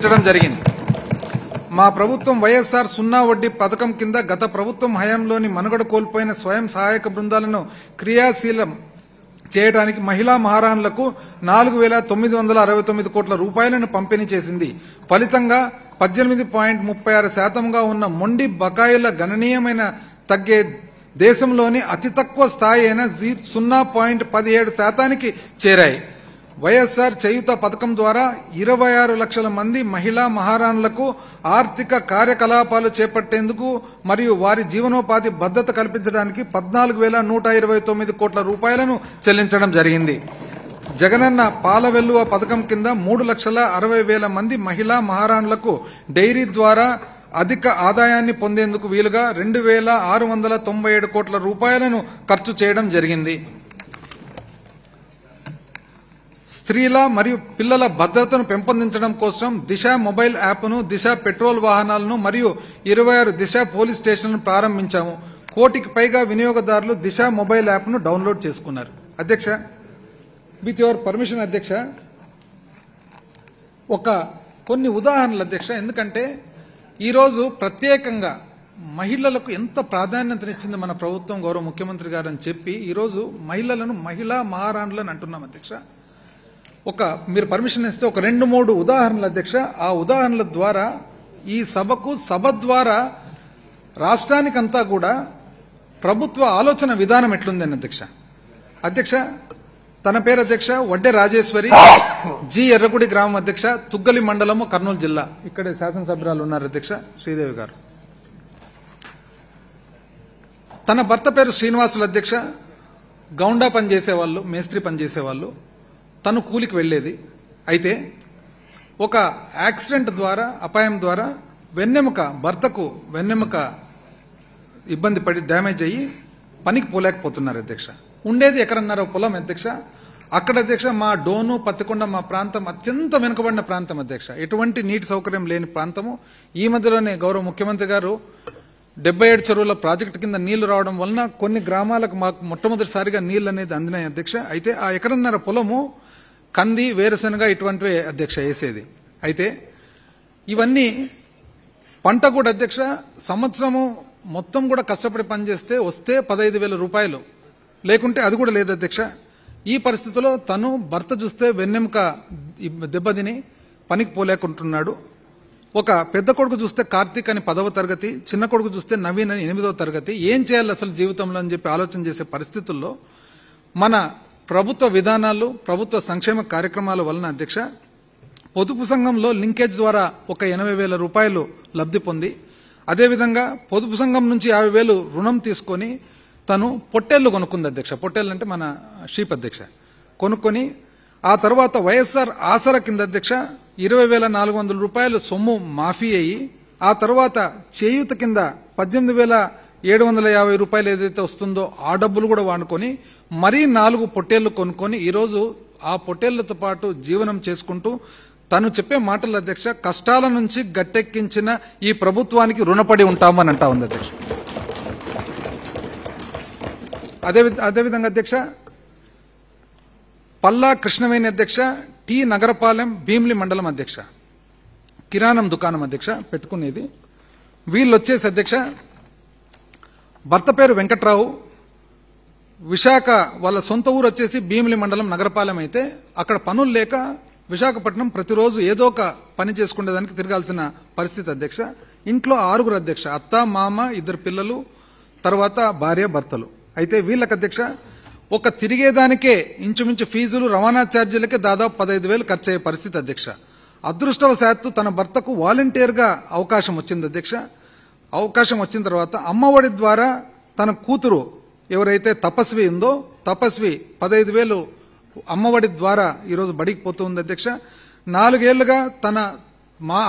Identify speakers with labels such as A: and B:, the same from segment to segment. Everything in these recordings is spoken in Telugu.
A: జరిగింది. మా ప్రభుత్వం వైఎస్ఆర్ సున్నా వడ్డీ పథకం కింద గత ప్రభుత్వం హయాంలోని మనుగడ కోల్పోయిన స్వయం సహాయక బృందాలను క్రియాశీలం చేయడానికి మహిళా మహారాణులకు 4,969 కోట్ల రూపాయలను పంపిణీ చేసింది. ఫలితంగా 18.36% ఉన్న మొండి బకాయిల గణనీయమైన తగ్గే దేశంలోని అతి తక్కువ స్థాయి అయిన 0.17% చేరాయి. వైఎస్ఆర్ చేయూత పథకం ద్వారా 26 లక్షల మంది మహిళా మహారాణులకు ఆర్థిక కార్యకలాపాలు చేపట్టేందుకు మరియు వారి జీవనోపాధి భద్రత కల్పించడానికి 14,129 కోట్ల రూపాయలను చెల్లించడం జరిగింది. జగనన్న పాల వెల్లువ పథకం కింద 3,60,000 మంది మహిళా మహారాణులకు డైరీ ద్వారా అధిక ఆదాయాన్ని పొందేందుకు వీలుగా 2,697 కోట్ల రూపాయలను ఖర్చు చేయడం జరిగింది. స్త్రీల మరియు పిల్లల భద్రతను పెంపొందించడం కోసం దిశ మొబైల్ యాప్ను, దిశ పెట్రోల్ వాహనాలను మరియు 26 దిశ పోలీస్ స్టేషన్లను ప్రారంభించాము. 1 కోటికి పైగా వినియోగదారులు దిశ మొబైల్ యాప్ను డౌన్లోడ్ చేసుకున్నారు. అధ్యక్ష, విత్ యువర్ పర్మిషన్ అధ్యక్ష, కొన్ని ఉదాహరణలు అధ్యక్ష. ఎందుకంటే ఈరోజు ప్రత్యేకంగా మహిళలకు ఎంత ప్రాధాన్యతనిచ్చింది మన ప్రభుత్వం, గౌరవ ముఖ్యమంత్రి గారు అని చెప్పి ఈరోజు మహిళా మహారాణులను అంటున్నాం అధ్యక్ష. మీరు పర్మిషన్ ఇస్తే 2-3 ఉదాహరణలు అధ్యక్ష. ఆ ఉదాహరణల ద్వారా ఈ సభ ద్వారా రాష్ట్రానికంతా కూడా ప్రభుత్వ ఆలోచన విధానం ఎట్లుందని అధ్యక్ష. అధ్యక్ష, తన పేరు అధ్యక్ష వడ్డే రాజేశ్వరి, జి ఎర్రగుడి గ్రామం అధ్యక్ష, తుగ్గలి మండలము, కర్నూలు జిల్లా. ఇక్కడే శాసనసభ్యురాలు ఉన్నారు అధ్యక్ష, శ్రీదేవి గారు. తన భర్త పేరు శ్రీనివాసులు అధ్యక్ష. గౌండా పనిచేసేవాళ్ళు, మేస్త్రి పనిచేసేవాళ్ళు. తను కూలికి వెళ్లేది. అయితే ఒక యాక్సిడెంట్ ద్వారా, అపాయం ద్వారా భర్తకు వెన్నెముక ఇబ్బంది పడి డ్యామేజ్ అయ్యి పనికి పోలేకపోతున్నారు అధ్యక్ష. ఉండేది ఎకరన్నర పొలం అధ్యక్ష. అక్కడ అధ్యక్ష మా డోను, పత్తికొండ మా ప్రాంతం అత్యంత వెనుకబడిన ప్రాంతం అధ్యక్ష. ఎటువంటి నీటి సౌకర్యం లేని ప్రాంతము. ఈ మధ్యలోనే గౌరవ ముఖ్యమంత్రి గారు 77 చెరువుల ప్రాజెక్టు కింద నీళ్లు రావడం వలన కొన్ని గ్రామాలకు మాకు మొట్టమొదటిసారిగా నీళ్లు అనేది అందినాయి అధ్యక్ష. అయితే ఆ ఎకరన్నర పొలము కంది, వేరుశనగ ఇటువంటివే అధ్యక్ష వేసేది. అయితే ఇవన్నీ పంట కూడా అధ్యక్ష సంవత్సరము మొత్తం కూడా కష్టపడి పనిచేస్తే వస్తే 15,000 రూపాయలు, లేకుంటే అది కూడా లేదు అధ్యక్ష. ఈ పరిస్థితిలో తను భర్త చూస్తే వెన్నెముక దెబ్బతిని పనికి పోలేకుంటున్నాడు. ఒక పెద్ద కొడుకు చూస్తే కార్తీక్ అని 10వ తరగతి, చిన్న కొడుకు చూస్తే నవీన్ అని 8వ తరగతి. ఏం చేయాలి అసలు జీవితంలో అని చెప్పి ఆలోచన చేసే పరిస్థితుల్లో మన ప్రభుత్వ విధానాలు, ప్రభుత్వ సంక్షేమ కార్యక్రమాల వలన అధ్యక్ష పొదుపు సంఘంలో లింకేజ్ ద్వారా 80,000 రూపాయలు లబ్ధి పొంది, అదేవిధంగా పొదుపు సంఘం నుంచి 50,000 రుణం తీసుకొని తను పొట్టేళ్లు కొనుక్కుంది అధ్యక్ష. పొట్టేళ్లు అంటే మన షీప్ అధ్యక్ష. కొనుక్కొని ఆ తర్వాత వైఎస్ఆర్ ఆసరా కింద అధ్యక్ష 20,400 రూపాయలు సొమ్ము మాఫీ అయ్యి, ఆ తర్వాత చేయూత కింద 18,750 రూపాయలు ఏదైతే వస్తుందో ఆ డబ్బులు కూడా వాడుకొని మరీ 4 పొట్టేళ్లు కొనుక్కొని ఈరోజు ఆ పొట్టేళ్లతో పాటు జీవనం చేసుకుంటూ తను చెప్పే మాటలు అధ్యక్ష, కష్టాల నుంచి గట్టెక్కించిన ఈ ప్రభుత్వానికి రుణపడి ఉంటామని అంటా ఉంది అధ్యక్ష. అదేవిధంగా అధ్యక్ష పల్లా కృష్ణవేణి అధ్యక్ష, టి నగరపాలెం, భీమిలి మండలం అధ్యక్ష. కిరాణం దుకాణం అధ్యక్ష పెట్టుకునేది. వీళ్ళు వచ్చేసి అధ్యక్ష భర్త పేరు వెంకట్రావు, విశాఖ వాళ్ళ సొంత ఊరు వచ్చేసి భీమిలి మండలం నగరపాలెం. అయితే అక్కడ పనులు లేక విశాఖపట్నం ప్రతిరోజు ఏదో ఒక పని చేసుకునేదానికి తిరగాల్సిన పరిస్థితి అధ్యక్ష. ఇంట్లో 6 అధ్యక్ష, అత్త, మామ, 2 పిల్లలు, తర్వాత భార్య, భర్తలు. అయితే వీళ్ళకి అధ్యక్ష తిరిగేదానికే ఇంచుమించు ఫీజులు, రవాణా ఛార్జీలకే దాదాపు 15,000 ఖర్చు అయ్యే పరిస్థితి అధ్యక్ష. అదృష్టవశాత్తు తన భర్తకు వాలంటీర్ గా అవకాశం వచ్చింది అధ్యక్ష. అవకాశం వచ్చిన తర్వాత అమ్మఒడి ద్వారా తన కూతురు ఎవరైతే తపస్వి ఉందో, తపస్వి 15,000 అమ్మఒడి ద్వారా ఈరోజు బడికి పోతుంది అధ్యక్ష. 4 ఏళ్లుగా తన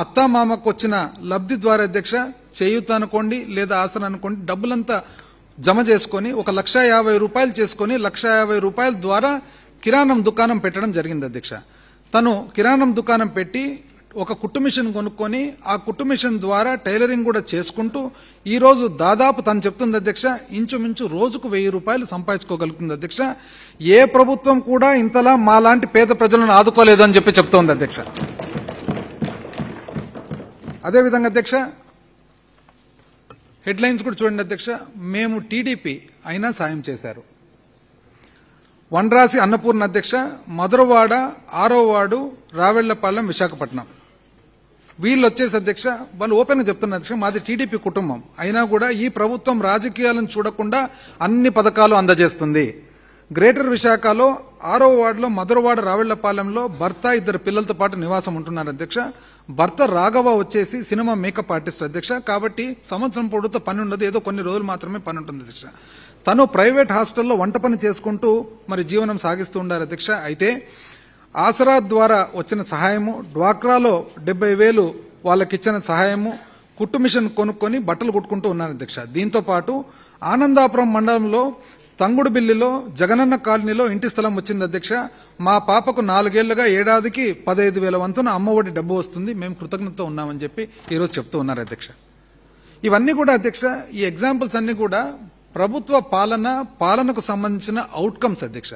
A: అత్త, మామకు వచ్చిన లబ్ధి ద్వారా అధ్యక్ష చేయూత అనుకోండి లేదా ఆసరా అనుకోండి డబ్బులంతా జమ చేసుకుని 1,50,000 రూపాయలు చేసుకుని 1,50,000 రూపాయల ద్వారా కిరాణం దుకాణం పెట్టడం జరిగింది అధ్యక్ష. తను కిరాణం దుకాణం పెట్టి ఒక కుట్టు మిషన్ కొనుక్కొని ఆ కుట్టు మిషన్ ద్వారా టైలరింగ్ కూడా చేసుకుంటూ ఈ రోజు దాదాపు తను చెప్తుంది అధ్యక్ష ఇంచుమించు రోజుకు 1,000 రూపాయలు సంపాదించుకోగలుగుతుంది అధ్యక్ష. ఏ ప్రభుత్వం కూడా ఇంతలా మాలాంటి పేద ప్రజలను ఆదుకోలేదని చెప్తోంది అధ్యక్ష. అదేవిధంగా అధ్యక్ష హెడ్లైన్స్ కూడా చూడండి అధ్యక్ష. మేము టీడీపీ అయినా సాయం చేశారు. వండ్రాసి అన్నపూర్ణ అధ్యక్ష, మధురవాడ 6వ వార్డు, రావెళ్లపాలెం, విశాఖపట్నం. వీళ్ళు వచ్చేసి అధ్యక్ష వాళ్ళు ఓపెన్ గా చెప్తున్నారు అధ్యక్ష, మాది టీడీపీ కుటుంబం అయినా కూడా ఈ ప్రభుత్వం రాజకీయాలను చూడకుండా అన్ని పథకాలు అందజేస్తుంది. గ్రేటర్ విశాఖలో 6వ వార్డులో మధురవాడ, రావెళ్లపాలెంలో భర్త 2 పిల్లలతో పాటు నివాసం ఉంటున్నారు అధ్యక్ష. భర్త రాఘవ వచ్చేసి సినిమా మేకప్ ఆర్టిస్ట్ అధ్యక్ష. కాబట్టి సంవత్సరం పొడుగుతో పని ఉండదు, ఏదో కొన్ని రోజులు మాత్రమే పని ఉంటుంది అధ్యక్ష. తను ప్రైవేట్ హాస్టల్లో వంట పని చేసుకుంటూ మరి జీవనం సాగిస్తూ ఉండారు అధ్యక్ష. అయితే ఆసరా ద్వారా వచ్చిన సహాయము, డ్వాక్రాలో 70,000 వాళ్ళకిచ్చిన సహాయము, కుట్టు మిషన్ కొనుక్కొని బట్టలు కుట్టుకుంటూ ఉన్నారు అధ్యక్ష. దీంతో పాటు ఆనందాపురం మండలంలో తంగుడుబిల్లిలో జగనన్న కాలనీలో ఇంటి స్థలం వచ్చింది అధ్యక్ష. మా పాపకు 4 ఏళ్లుగా ఏడాదికి 15,000 వంతున అమ్మఒడి డబ్బు వస్తుంది, మేము కృతజ్ఞతతో ఉన్నామని చెప్పి ఈరోజు చెప్తూ ఉన్నారు అధ్యక్ష. ఇవన్నీ కూడా అధ్యక్ష, ఈ ఎగ్జాంపుల్స్ అన్ని కూడా ప్రభుత్వ పాలనకు సంబంధించిన అవుట్కమ్స్ అధ్యక్ష.